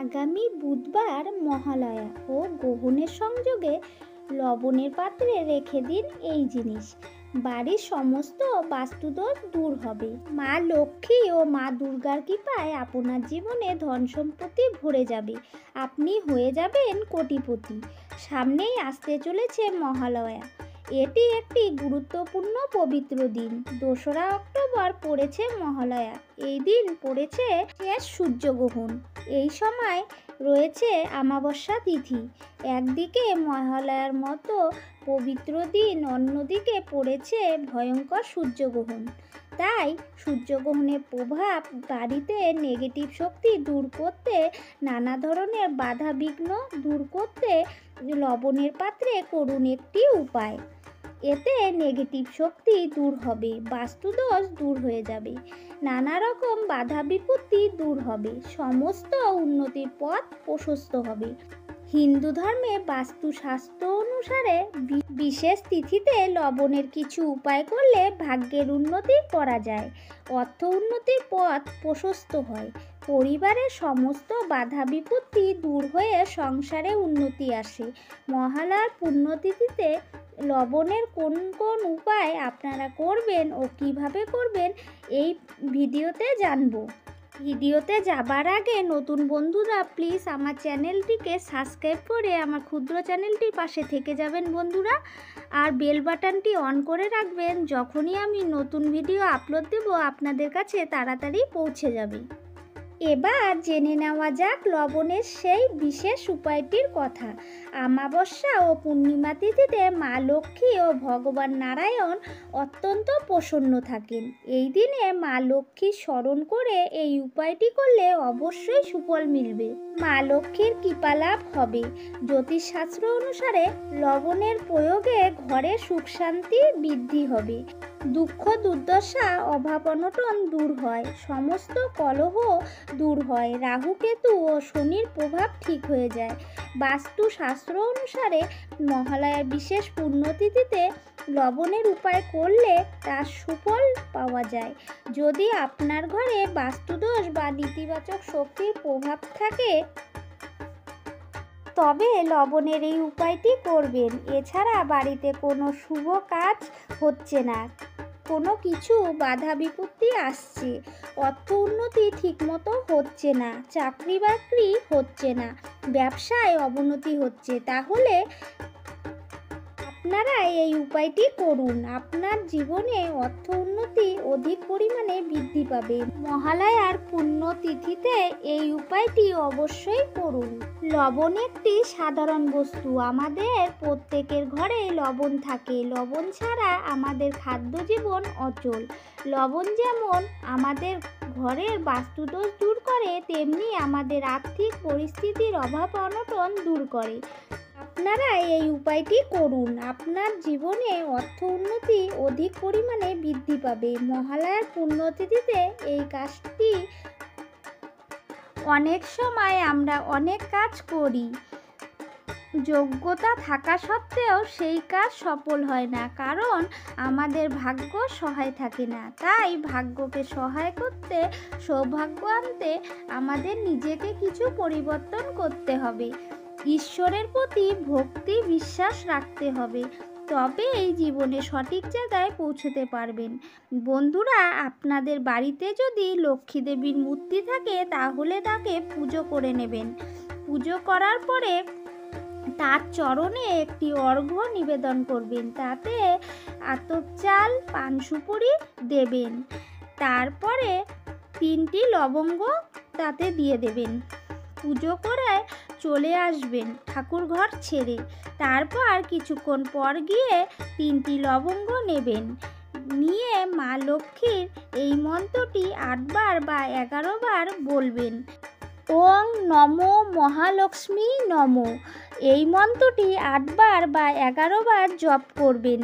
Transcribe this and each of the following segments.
আগামী বুধবার মহালয়া ও গ্রহণের সংযোগে লবণের পাত্রে রেখে দিন এই জিনিস। বাড়ির সমস্ত বাস্তুদোষ দূর হবে। মা লক্ষ্মী ও মা দুর্গার কৃপায় আপনার জীবনে ধন সম্পত্তি ভরে যাবে। আপনি হয়ে যাবেন কোটিপতি। সামনেই আসতে চলেছে মহালয়া। এটি একটি গুরুত্বপূর্ণ পবিত্র দিন। 2রা অক্টোবর পড়েছে মহালয়া। এই দিন পড়েছে শেষ সূর্যগ্রহণ। এই সময় রয়েছে অমাবস্যা তিথি। একদিকে মহালয়ার মতো পবিত্র দিন, অন্যদিকে পড়েছে ভয়ঙ্কর সূর্যগ্রহণ। তাই সূর্যগ্রহণের প্রভাব বাড়িতে নেগেটিভ শক্তি দূর করতে, নানা ধরনের বাধা বিঘ্ন দূর করতে লবণের পাত্রে করুন একটি উপায়। এতে নেগেটিভ শক্তি দূর হবে, বাস্তুদোষ দূর হয়ে যাবে, নানা রকম বাধা বিপত্তি দূর হবে, সমস্ত উন্নতির পথ প্রশস্ত হবে। হিন্দু ধর্মে বাস্তুশাস্ত্র অনুসারে বিশেষ তিথিতে লবণের কিছু উপায় করলে ভাগ্যের উন্নতি করা যায়, অর্থ উন্নতির পথ প্রশস্ত হয়, পরিবারের সমস্ত বাধা বিপত্তি দূর হয়ে সংসারে উন্নতি আসে। মহালয়ার পুণ্যতিথিতে লবণের কোন কোন উপায় আপনারা করবেন ও কিভাবে করবেন এই ভিডিওতে জানবো। ভিডিওতে যাবার আগে নতুন বন্ধুরা প্লিজ আমার চ্যানেলটিকে সাবস্ক্রাইব করে আমার ক্ষুদ্র চ্যানেলটির পাশে থেকে যাবেন বন্ধুরা, আর বেল বাটনটি অন করে রাখবেন। যখনই আমি নতুন ভিডিও আপলোড দেব আপনাদের কাছে তাড়াতাড়ি পৌঁছে যাবে। এবার জেনে নেওয়া যাক লবণের সেই বিশেষ উপায়টির কথা। অমাবস্যা ও পূর্ণিমা তিথিতে মা লক্ষ্মী ও ভগবান নারায়ণ অত্যন্ত প্রসন্ন থাকেন। এই দিনে মা লক্ষ্মীর স্মরণ করে এই উপায়টি করলে অবশ্যই সুফল মিলবে, মা লক্ষ্মীর কৃপা লাভ হবে। জ্যোতিষশাস্ত্র অনুসারে লবণের প্রয়োগে ঘরে সুখ শান্তি বৃদ্ধি হবে, দুঃখ দুর্দশা অভাব অনটন দূর হয়, সমস্ত কলহ দূর হয়, রাহু কেতু ও শনির প্রভাব ঠিক হয়ে যায়। বাস্তুশাস্ত্র অনুসারে মহালয়ার বিশেষ পুণ্যতিথিতে লবণের উপায় করলে তার সুফল পাওয়া যায়। যদি আপনার ঘরে বাস্তুদোষ বা নেতিবাচক শক্তির প্রভাব থাকে তবে লবণের এই উপায়টি করবেন। এছাড়া বাড়িতে কোনো শুভ কাজ হচ্ছে না, কোনো কিছু বাধা বিপত্তি আসছে, অর্থ উন্নতি ঠিকমতো হচ্ছে না, চাকরি বাকরি হচ্ছে না, ব্যবসায় অবনতি হচ্ছে, তাহলে আপনারা এই উপায়টি করুন। আপনার জীবনে অর্থ উন্নতি অধিক পরিমাণে বৃদ্ধি পাবে। মহালয়ার পুণ্যতিথিতে এই উপায়টি অবশ্যই করুন। লবণ একটি সাধারণ বস্তু। আমাদের প্রত্যেকের ঘরে লবণ থাকে। লবণ ছাড়া আমাদের খাদ্য জীবন অচল। লবণ যেমন আমাদের ঘরের বাস্তুদোষ দূর করে, তেমনি আমাদের আর্থিক পরিস্থিতির অভাব অনটন দূর করে। আপনারা এই উপায়টি করুন, আপনার জীবনে অর্থ উন্নতি অধিক পরিমাণে বৃদ্ধি পাবে। মহালয়ার পুণ্যতিথিতে এই কাজটি অনেক সময় আমরা অনেক কাজ করি, যোগ্যতা থাকা সত্ত্বেও সেই কাজ সফল হয় না, কারণ আমাদের ভাগ্য সহায় থাকে না। তাই ভাগ্যকে সহায় করতে, সৌভাগ্য আনতে আমাদের নিজেকে কিছু পরিবর্তন করতে হবে, ঈশ্বরের প্রতি ভক্তি বিশ্বাস রাখতে হবে, তবে এই জীবনে সঠিক জায়গায় পৌঁছতে পারবেন। বন্ধুরা, আপনাদের বাড়িতে যদি লক্ষ্মী দেবীর মূর্তি থাকে তাহলে তাকে পুজো করে নেবেন। পুজো করার পরে তার চরণে একটি অর্ঘ্য নিবেদন করবেন, তাতে আতপ চাল পান সুপুরি দেবেন, তারপরে 3টি লবঙ্গ তাতে দিয়ে দেবেন। পুজো করে চলে আসবেন ঠাকুর ঘর ছেড়ে। তারপর কিছুক্ষণ পর গিয়ে 3টি লবঙ্গ নেবেন, নিয়ে মা লক্ষ্মীর এই মন্ত্রটি 8 বার বা 11 বার বলবেন। ওং নমো মহালক্ষ্মী নমো, এই মন্ত্রটি 8 বার বা 11 বার জপ করবেন।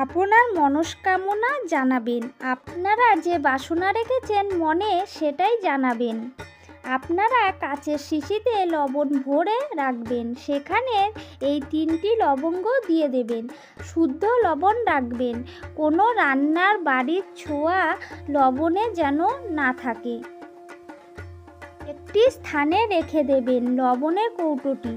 আপনার মনস্কামনা জানাবেন, আপনারা যে বাসনা রেখেছেন মনে সেটাই জানাবেন। আপনারা কাচের শিশিতে লবণ ভরে রাখবেন, সেখানে এই 3টি লবঙ্গ দিয়ে দেবেন। শুদ্ধ লবণ রাখবেন, কোনো রান্নার বাড়ির ছোঁয়া লবণে যেন না থাকে। একটু একটি স্থানে রেখে দেবেন লবণের কৌটোটি।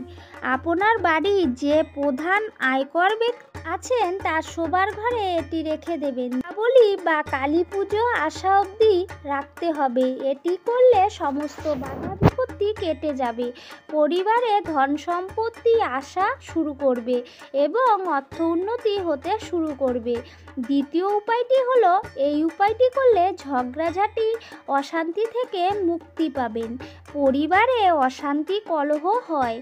আপনার বাড়ির যে প্রধান আয়কর ব্যক্তি আছেন তার শোবার ঘরে এটি রেখে দেবেন। দীপাবলি বা কালী পুজো আসা অবধি রাখতে হবে। এটি করলে সমস্ত বাধা বিপত্তি কেটে যাবে, পরিবারে ধন সম্পত্তি আসা শুরু করবে এবং অর্থ উন্নতি হতে শুরু করবে। দ্বিতীয় উপায়টি হলো, এই উপায়টি করলে ঝগড়াঝাটি অশান্তি থেকে মুক্তি পাবেন। পরিবারে অশান্তি কলহ হয়,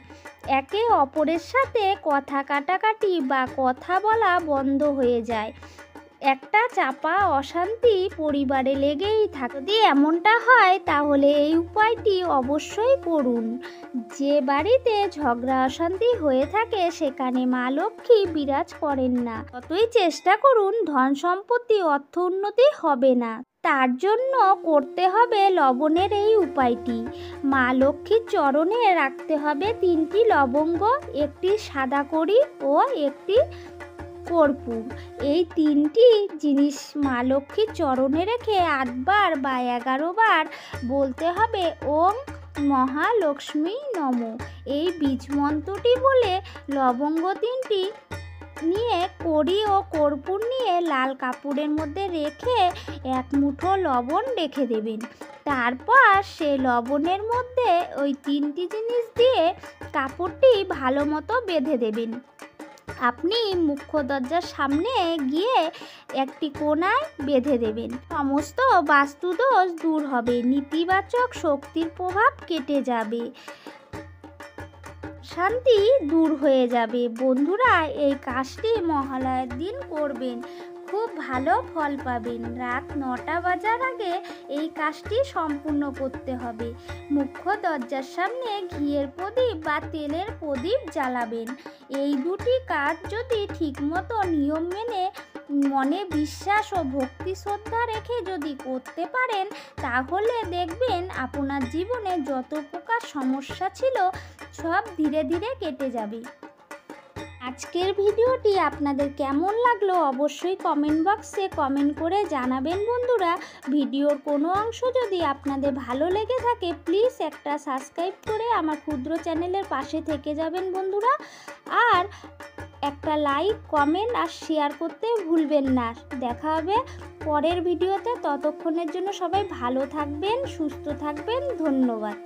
একে অপরের সাথে কথা কাটাকাটি বা কথা বলা বন্ধ হয়ে যায়, একটা চাপা অশান্তি পরিবারে লেগেই থাকে। যদি এমনটা হয় তাহলে এই উপায়টি অবশ্যই করুন। যে বাড়িতে ঝগড়া অশান্তি হয়ে থাকে সেখানে মা লক্ষ্মী বিরাজ করেন না। যতই চেষ্টা করুন ধন সম্পত্তি অর্থ উন্নতি হবে না। তার জন্য করতে হবে লবণের এই উপায়টি। মা লক্ষ্মীর চরণে রাখতে হবে 3টি লবঙ্গ, একটি সাদা কড়ি ও একটি কর্পূর। এই 3টি জিনিস মা লক্ষ্মীর চরণে রেখে 8 বার বা 11 বার বলতে হবে ওম মহালক্ষ্মী নমঃ। এই বীজ মন্ত্রটি বলে লবঙ্গ 3টি নিয়ে কড়ি ও কর্পূর নিয়ে লাল কাপড়ের মধ্যে রেখে 1 মুঠো লবণ রেখে দেবেন। তারপর সে লবণের মধ্যে ওই 3টি জিনিস দিয়ে কাপড়টি ভালো মতো বেঁধে দেবেন। আপনি মুখ্য দরজার সামনে গিয়ে একটি কোণায় বেঁধে দেবেন। সমস্ত বাস্তুদোষ দূর হবে, নেতিবাচক শক্তির প্রভাব কেটে যাবে, শান্তি দূর হয়ে যাবে। বন্ধুরা, এই কাজটি মহালয়ার দিন করবেন, খুব ভালো ফল পাবেন। রাত 9টা বাজার আগে এই কাজটি সম্পূর্ণ করতে হবে। মুখ্য দরজার সামনে ঘিয়ের প্রদীপ বা তেলের প্রদীপ জ্বালাবেন। এই দুটি কাজ যদি ঠিকমতো নিয়ম মেনে মনে বিশ্বাস ও ভক্তি শ্রদ্ধা রেখে যদি করতে পারেন তাহলে দেখবেন আপনার জীবনে যত প্রকার সমস্যা ছিল সব ধীরে ধীরে কেটে যাবে। আজকের ভিডিওটি আপনাদের কেমন লাগলো অবশ্যই কমেন্ট বক্সে কমেন্ট করে জানাবেন। বন্ধুরা, ভিডিওর কোনো অংশ যদি আপনাদের ভালো লেগে থাকে প্লিজ একটা সাবস্ক্রাইব করে আমার ক্ষুদ্র চ্যানেলের পাশে থেকে যাবেন বন্ধুরা, আর একটা লাইক কমেন্ট আর শেয়ার করতে ভুলবেন না। দেখা হবে পরের ভিডিওতে, ততক্ষণের জন্য সবাই ভালো থাকবেন, সুস্থ থাকবেন। ধন্যবাদ।